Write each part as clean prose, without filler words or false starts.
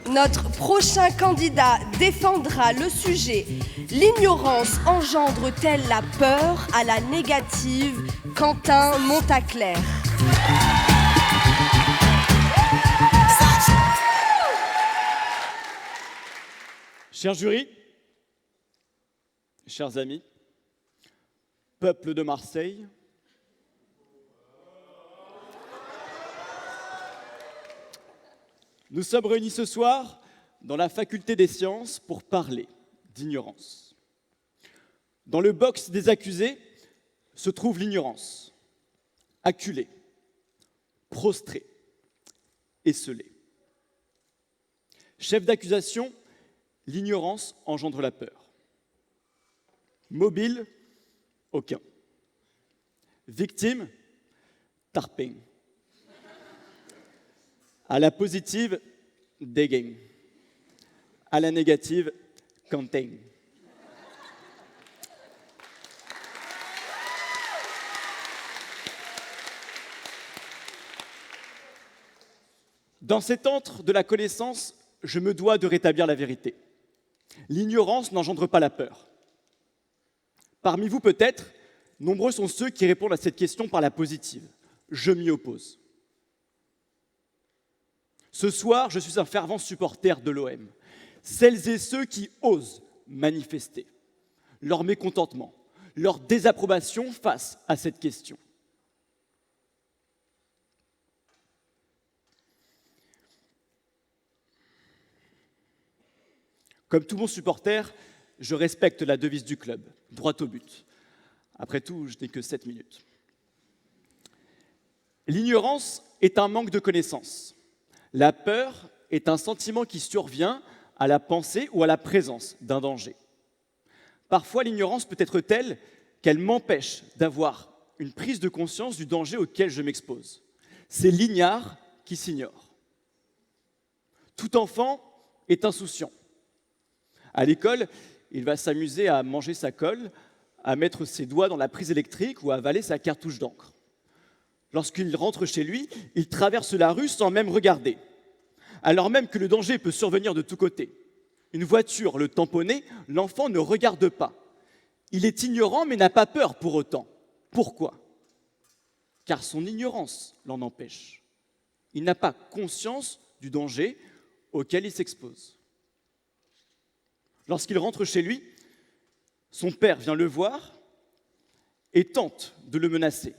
Notre prochain candidat défendra le sujet « L'ignorance engendre-t-elle la peur à la négative ?» Quentin Montaclair. Cher jury, chers amis, peuple de Marseille, nous sommes réunis ce soir dans la faculté des sciences pour parler d'ignorance. Dans le box des accusés se trouve l'ignorance, acculée, prostrée, esseulée. Chef d'accusation, l'ignorance engendre la peur. Mobile, aucun. Victime, tarpin. À la positive, dégain. À la négative, quentin. Dans cet antre de la connaissance, je me dois de rétablir la vérité. L'ignorance n'engendre pas la peur. Parmi vous, peut-être, nombreux sont ceux qui répondent à cette question par la positive. Je m'y oppose. Ce soir, je suis un fervent supporter de l'OM. Celles et ceux qui osent manifester leur mécontentement, leur désapprobation face à cette question. Comme tout bon supporter, je respecte la devise du club, droit au but. Après tout, je n'ai que 7 minutes. L'ignorance est un manque de connaissance. La peur est un sentiment qui survient à la pensée ou à la présence d'un danger. Parfois, l'ignorance peut être telle qu'elle m'empêche d'avoir une prise de conscience du danger auquel je m'expose. C'est l'ignare qui s'ignore. Tout enfant est insouciant. À l'école, il va s'amuser à manger sa colle, à mettre ses doigts dans la prise électrique ou à avaler sa cartouche d'encre. Lorsqu'il rentre chez lui, il traverse la rue sans même regarder, alors même que le danger peut survenir de tous côtés. Une voiture le tamponner, l'enfant ne regarde pas. Il est ignorant mais n'a pas peur pour autant. Pourquoi ? Car son ignorance l'en empêche. Il n'a pas conscience du danger auquel il s'expose. Lorsqu'il rentre chez lui, son père vient le voir et tente de le menacer,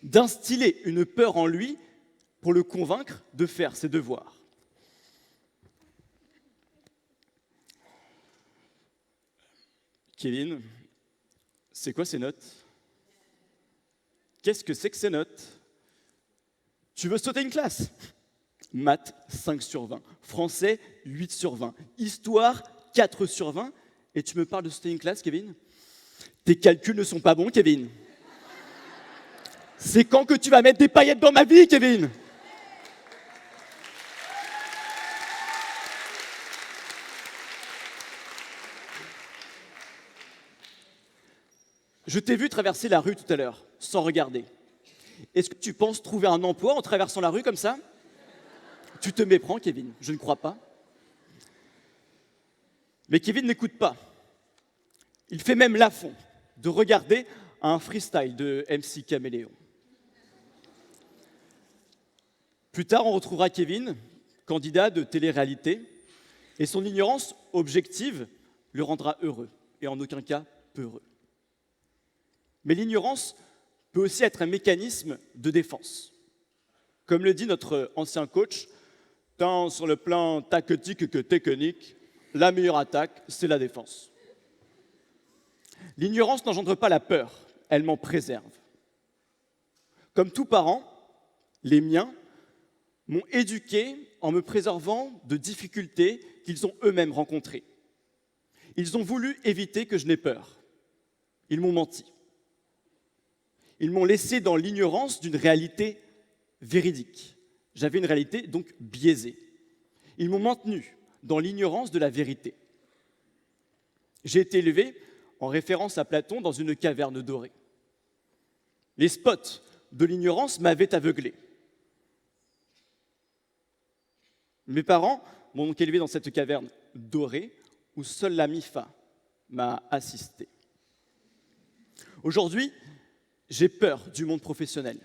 d'instiller une peur en lui pour le convaincre de faire ses devoirs. Kevin, c'est quoi ces notes ? Qu'est-ce que c'est que ces notes ? Tu veux sauter une classe ? Maths, 5 sur 20. Français, 8 sur 20. Histoire, 4 sur 20. Et tu me parles de sauter une classe, Kevin ? Tes calculs ne sont pas bons, Kevin. C'est quand que tu vas mettre des paillettes dans ma vie, Kevin ? Je t'ai vu traverser la rue tout à l'heure, sans regarder. Est-ce que tu penses trouver un emploi en traversant la rue comme ça ? Tu te méprends, Kevin, je ne crois pas. Mais Kevin n'écoute pas. Il fait même l'affront de regarder un freestyle de MC Caméléon. Plus tard, on retrouvera Kevin, candidat de télé-réalité, et son ignorance objective le rendra heureux, et en aucun cas peureux. Mais l'ignorance peut aussi être un mécanisme de défense. Comme le dit notre ancien coach, tant sur le plan tactique que technique, la meilleure attaque, c'est la défense. L'ignorance n'engendre pas la peur, elle m'en préserve. Comme tout parent, les miens m'ont éduqué en me préservant de difficultés qu'ils ont eux-mêmes rencontrées. Ils ont voulu éviter que je n'aie peur. Ils m'ont menti. Ils m'ont laissé dans l'ignorance d'une réalité véridique. J'avais une réalité donc biaisée. Ils m'ont maintenu dans l'ignorance de la vérité. J'ai été élevé en référence à Platon dans une caverne dorée. Les spots de l'ignorance m'avaient aveuglé. Mes parents m'ont donc élevé dans cette caverne dorée où seule la MIFA m'a assisté. Aujourd'hui, j'ai peur du monde professionnel.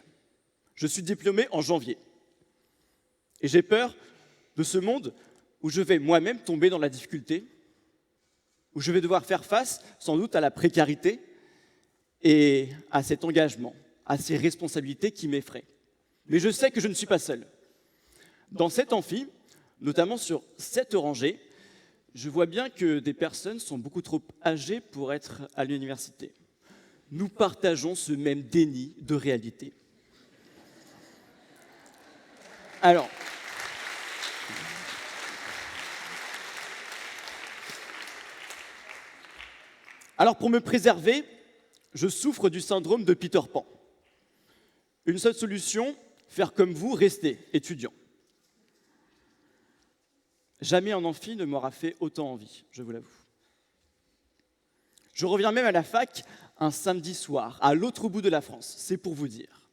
Je suis diplômé en janvier. Et j'ai peur de ce monde où je vais moi-même tomber dans la difficulté, où je vais devoir faire face sans doute à la précarité et à cet engagement, à ces responsabilités qui m'effraient. Mais je sais que je ne suis pas seul. Dans cet amphi, notamment sur cette rangée, je vois bien que des personnes sont beaucoup trop âgées pour être à l'université. Nous partageons ce même déni de réalité. Alors, pour me préserver, je souffre du syndrome de Peter Pan. Une seule solution, faire comme vous, rester étudiant. Jamais un amphi ne m'aura fait autant envie, je vous l'avoue. Je reviens même à la fac un samedi soir, à l'autre bout de la France, c'est pour vous dire.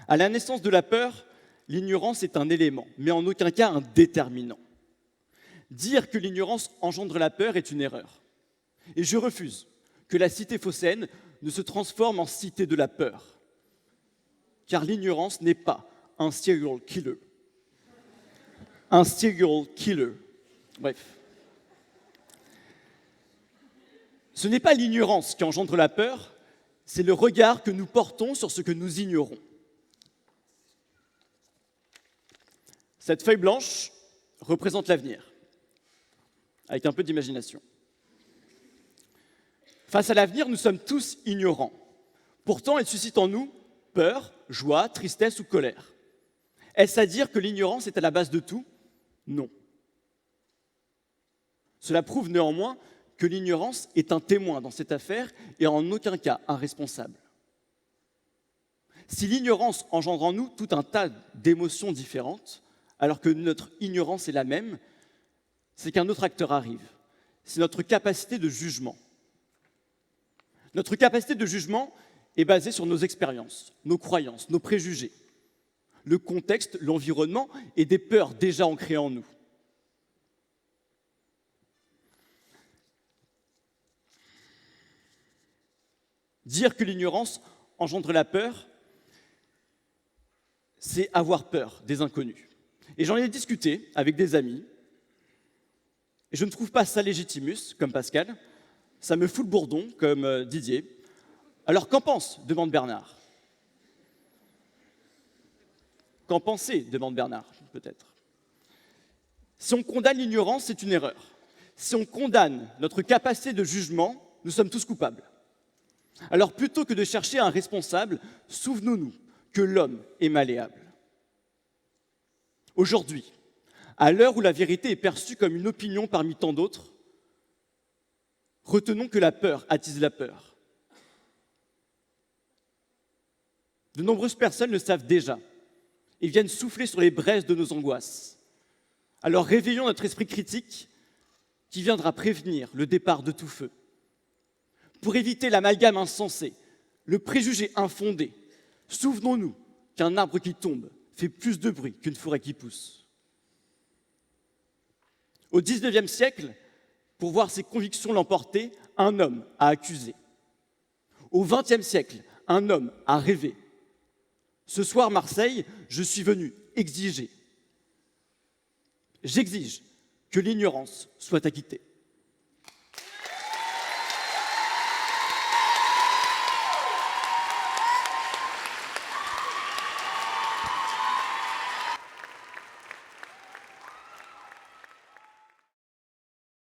À la naissance de la peur, l'ignorance est un élément, mais en aucun cas un déterminant. Dire que l'ignorance engendre la peur est une erreur. Et je refuse que la cité phocéenne ne se transforme en cité de la peur. Car l'ignorance n'est pas un serial killer. Un serial killer. Bref. Ce n'est pas l'ignorance qui engendre la peur, c'est le regard que nous portons sur ce que nous ignorons. Cette feuille blanche représente l'avenir, avec un peu d'imagination. Face à l'avenir, nous sommes tous ignorants. Pourtant, elle suscite en nous peur, joie, tristesse ou colère. Est-ce à dire que l'ignorance est à la base de tout? Non. Cela prouve néanmoins que l'ignorance est un témoin dans cette affaire et en aucun cas un responsable. Si l'ignorance engendre en nous tout un tas d'émotions différentes, alors que notre ignorance est la même, c'est qu'un autre acteur arrive. C'est notre capacité de jugement. Notre capacité de jugement est basée sur nos expériences, nos croyances, nos préjugés, le contexte, l'environnement et des peurs déjà ancrées en nous. Dire que l'ignorance engendre la peur, c'est avoir peur des inconnus. Et j'en ai discuté avec des amis, et je ne trouve pas ça légitimus, comme Pascal, ça me fout le bourdon, comme Didier. Alors qu'en pense? Demande Bernard. Qu'en pensez? Demande Bernard, peut-être. Si on condamne l'ignorance, c'est une erreur. Si on condamne notre capacité de jugement, nous sommes tous coupables. Alors plutôt que de chercher un responsable, souvenons-nous que l'homme est malléable. Aujourd'hui, à l'heure où la vérité est perçue comme une opinion parmi tant d'autres, retenons que la peur attise la peur. De nombreuses personnes le savent déjà et viennent souffler sur les braises de nos angoisses. Alors réveillons notre esprit critique qui viendra prévenir le départ de tout feu. Pour éviter l'amalgame insensé, le préjugé infondé, souvenons-nous qu'un arbre qui tombe fait plus de bruit qu'une forêt qui pousse. Au XIXe siècle, pour voir ses convictions l'emporter, un homme a accusé. Au XXe siècle, un homme a rêvé. Ce soir, Marseille, je suis venu exiger. J'exige que l'ignorance soit acquittée.